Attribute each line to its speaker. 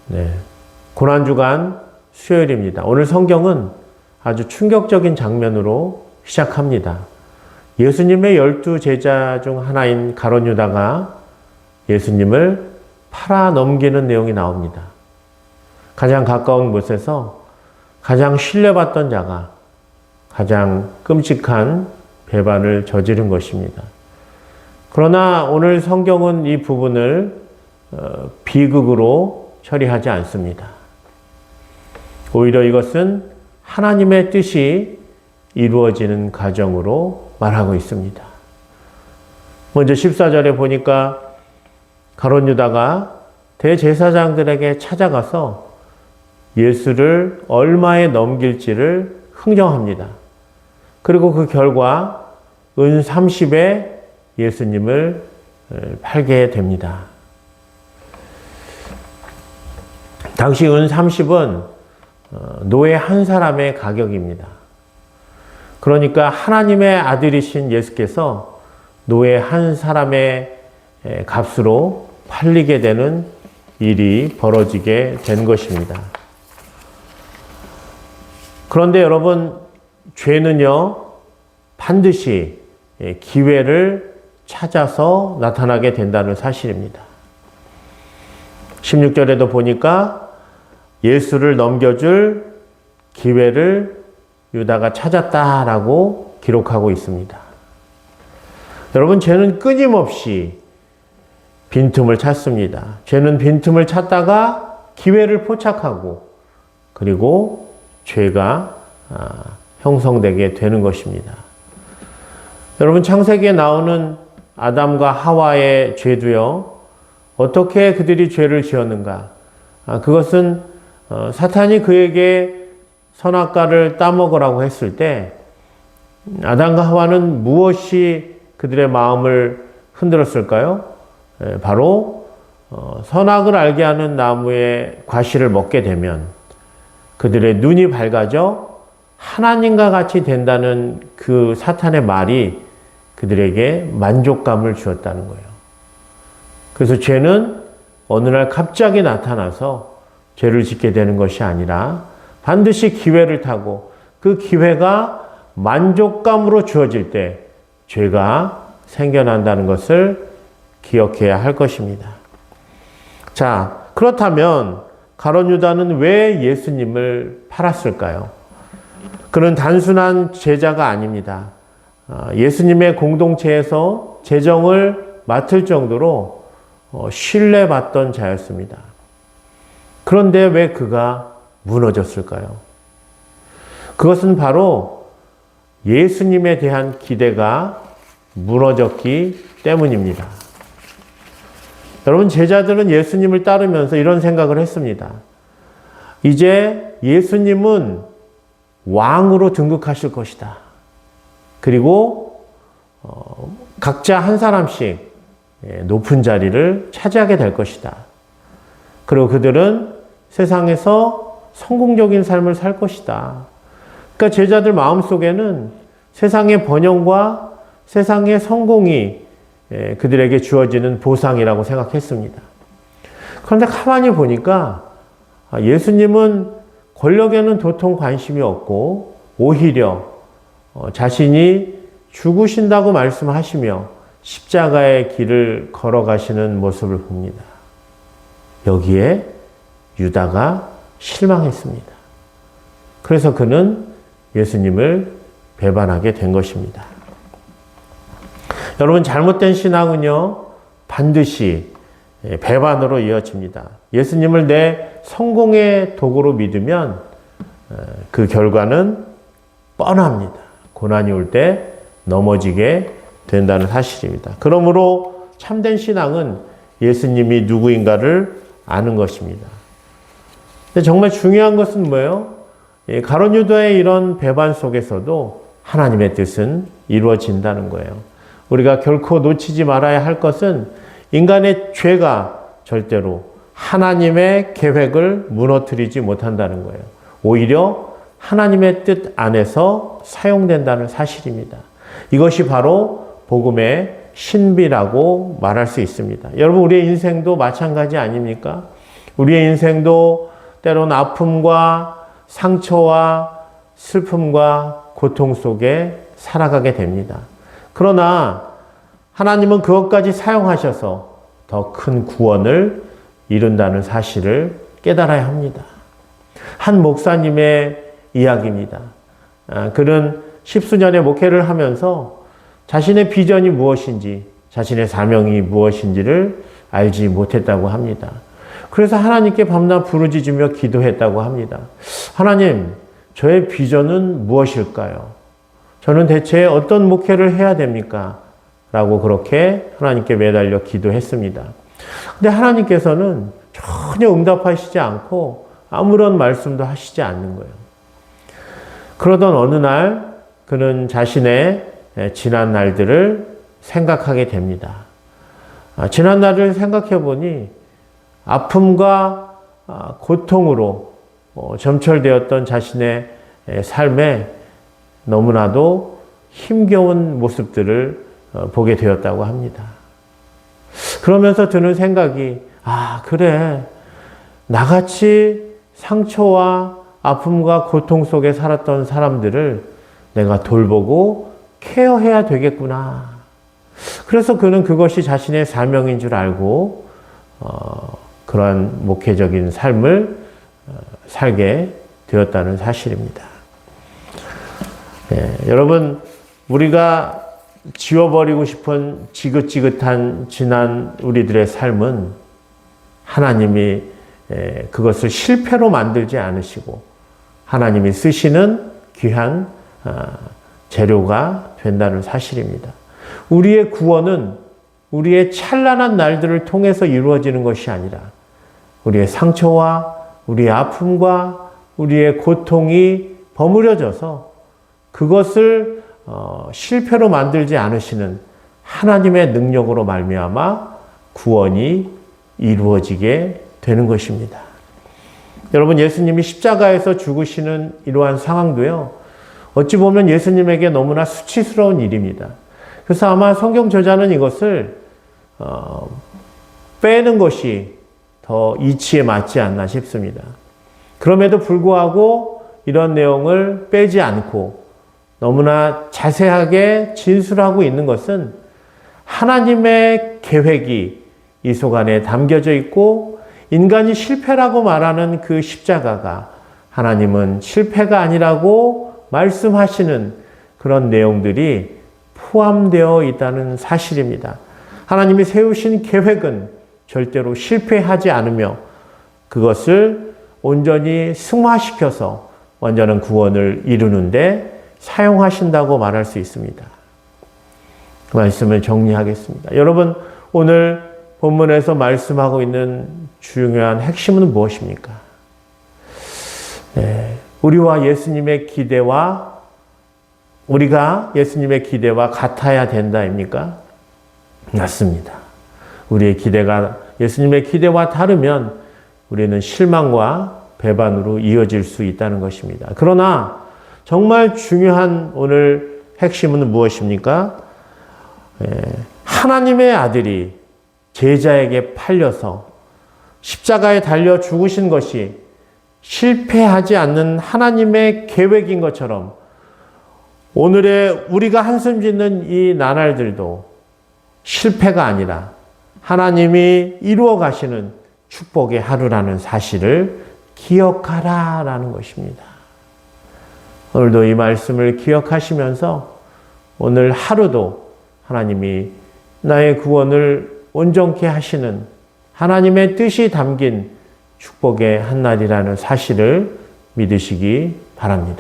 Speaker 1: 네. 고난주간 수요일입니다. 오늘 성경은 아주 충격적인 장면으로 시작합니다. 예수님의 12 제자 중 하나인 가룟 유다가 예수님을 팔아 넘기는 내용이 나옵니다. 가장 가까운 곳에서 가장 신뢰받던 자가 가장 끔찍한 배반을 저지른 것입니다. 그러나 오늘 성경은 이 부분을 비극으로 처리하지 않습니다. 오히려 이것은 하나님의 뜻이 이루어지는 과정으로 말하고 있습니다. 먼저 14절에 보니까 가룟 유다가 대제사장들에게 찾아가서 예수를 얼마에 넘길지를 흥정합니다. 그리고 그 결과 은 30에 예수님을 팔게 됩니다. 당시 은 30은 노예 한 사람의 가격입니다. 그러니까 하나님의 아들이신 예수께서 노예 한 사람의 값으로 팔리게 되는 일이 벌어지게 된 것입니다. 그런데 여러분, 죄는요, 반드시 기회를 찾아서 나타나게 된다는 사실입니다. 16절에도 보니까 예수를 넘겨줄 기회를 유다가 찾았다라고 기록하고 있습니다. 여러분, 죄는 끊임없이 빈틈을 찾습니다. 죄는 빈틈을 찾다가 기회를 포착하고 그리고 죄가 형성되게 되는 것입니다. 여러분, 창세기에 나오는 아담과 하와의 죄도요, 어떻게 그들이 죄를 지었는가? 그것은 사탄이 그에게 선악과를 따먹으라고 했을 때 아담과 하와는 무엇이 그들의 마음을 흔들었을까요? 바로 선악을 알게 하는 나무의 과실을 먹게 되면 그들의 눈이 밝아져 하나님과 같이 된다는 그 사탄의 말이 그들에게 만족감을 주었다는 거예요. 그래서 죄는 어느 날 갑자기 나타나서 죄를 짓게 되는 것이 아니라 반드시 기회를 타고 그 기회가 만족감으로 주어질 때 죄가 생겨난다는 것을 기억해야 할 것입니다. 자, 그렇다면 가룟 유다는 왜 예수님을 팔았을까요? 그는 단순한 제자가 아닙니다. 예수님의 공동체에서 재정을 맡을 정도로 신뢰받던 자였습니다. 그런데 왜 그가 무너졌을까요? 그것은 바로 예수님에 대한 기대가 무너졌기 때문입니다. 여러분, 제자들은 예수님을 따르면서 이런 생각을 했습니다. 이제 예수님은 왕으로 등극하실 것이다. 그리고 각자 한 사람씩 높은 자리를 차지하게 될 것이다. 그리고 그들은 세상에서 성공적인 삶을 살 것이다. 그러니까 제자들 마음속에는 세상의 번영과 세상의 성공이 그들에게 주어지는 보상이라고 생각했습니다. 그런데 가만히 보니까 예수님은 권력에는 도통 관심이 없고 오히려 자신이 죽으신다고 말씀하시며 십자가의 길을 걸어가시는 모습을 봅니다. 여기에 유다가 실망했습니다. 그래서 그는 예수님을 배반하게 된 것입니다. 여러분, 잘못된 신앙은요, 반드시 배반으로 이어집니다. 예수님을 내 성공의 도구로 믿으면 그 결과는 뻔합니다. 고난이 올 때 넘어지게 된다는 사실입니다. 그러므로 참된 신앙은 예수님이 누구인가를 아는 것입니다. 근데 정말 중요한 것은 뭐예요? 가룟 유다의 이런 배반 속에서도 하나님의 뜻은 이루어진다는 거예요. 우리가 결코 놓치지 말아야 할 것은 인간의 죄가 절대로 하나님의 계획을 무너뜨리지 못한다는 거예요. 오히려 하나님의 뜻 안에서 사용된다는 사실입니다. 이것이 바로 복음의 신비라고 말할 수 있습니다. 여러분, 우리의 인생도 마찬가지 아닙니까? 우리의 인생도 때론 아픔과 상처와 슬픔과 고통 속에 살아가게 됩니다. 그러나 하나님은 그것까지 사용하셔서 더 큰 구원을 이룬다는 사실을 깨달아야 합니다. 한 목사님의 이야기입니다. 그는 십수년의 목회를 하면서 자신의 비전이 무엇인지, 자신의 사명이 무엇인지를 알지 못했다고 합니다. 그래서 하나님께 밤낮 부르짖으며 기도했다고 합니다. 하나님, 저의 비전은 무엇일까요? 저는 대체 어떤 목회를 해야 됩니까? 라고 그렇게 하나님께 매달려 기도했습니다. 근데 하나님께서는 전혀 응답하시지 않고 아무런 말씀도 하시지 않는 거예요. 그러던 어느 날 그는 자신의 지난 날들을 생각하게 됩니다. 지난 날을 생각해 보니 아픔과 고통으로 점철되었던 자신의 삶에 너무나도 힘겨운 모습들을 보게 되었다고 합니다. 그러면서 드는 생각이, 그래. 나같이 상처와 아픔과 고통 속에 살았던 사람들을 내가 돌보고 케어해야 되겠구나. 그래서 그는 그것이 자신의 사명인 줄 알고 그러한 목회적인 삶을 살게 되었다는 사실입니다. 여러분, 우리가 지워버리고 싶은 지긋지긋한 지난 우리들의 삶은 하나님이 그것을 실패로 만들지 않으시고 하나님이 쓰시는 귀한 재료가 된다는 사실입니다. 우리의 구원은 우리의 찬란한 날들을 통해서 이루어지는 것이 아니라 우리의 상처와 우리의 아픔과 우리의 고통이 버무려져서 그것을 실패로 만들지 않으시는 하나님의 능력으로 말미암아 구원이 이루어지게 되는 것입니다. 여러분, 예수님이 십자가에서 죽으시는 이러한 상황도요, 어찌 보면 예수님에게 너무나 수치스러운 일입니다. 그래서 아마 성경 저자는 이것을 빼는 것이 더 이치에 맞지 않나 싶습니다. 그럼에도 불구하고 이런 내용을 빼지 않고 너무나 자세하게 진술하고 있는 것은 하나님의 계획이 이 속 안에 담겨져 있고 인간이 실패라고 말하는 그 십자가가 하나님은 실패가 아니라고 말씀하시는 그런 내용들이 포함되어 있다는 사실입니다. 하나님이 세우신 계획은 절대로 실패하지 않으며 그것을 온전히 승화시켜서 완전한 구원을 이루는데 사용하신다고 말할 수 있습니다. 그 말씀을 정리하겠습니다. 여러분, 오늘 본문에서 말씀하고 있는 중요한 핵심은 무엇입니까? 우리와 예수님의 기대와 우리가 예수님의 기대와 같아야 된다입니까? 맞습니다. 우리의 기대가 예수님의 기대와 다르면 우리는 실망과 배반으로 이어질 수 있다는 것입니다. 그러나 정말 중요한 오늘 핵심은 무엇입니까? 하나님의 아들이 제자에게 팔려서 십자가에 달려 죽으신 것이 실패하지 않는 하나님의 계획인 것처럼 오늘의 우리가 한숨 짓는 이 나날들도 실패가 아니라 하나님이 이루어 가시는 축복의 하루라는 사실을 기억하라라는 것입니다. 오늘도 이 말씀을 기억하시면서 오늘 하루도 하나님이 나의 구원을 온전케 하시는 하나님의 뜻이 담긴 축복의 한날이라는 사실을 믿으시기 바랍니다.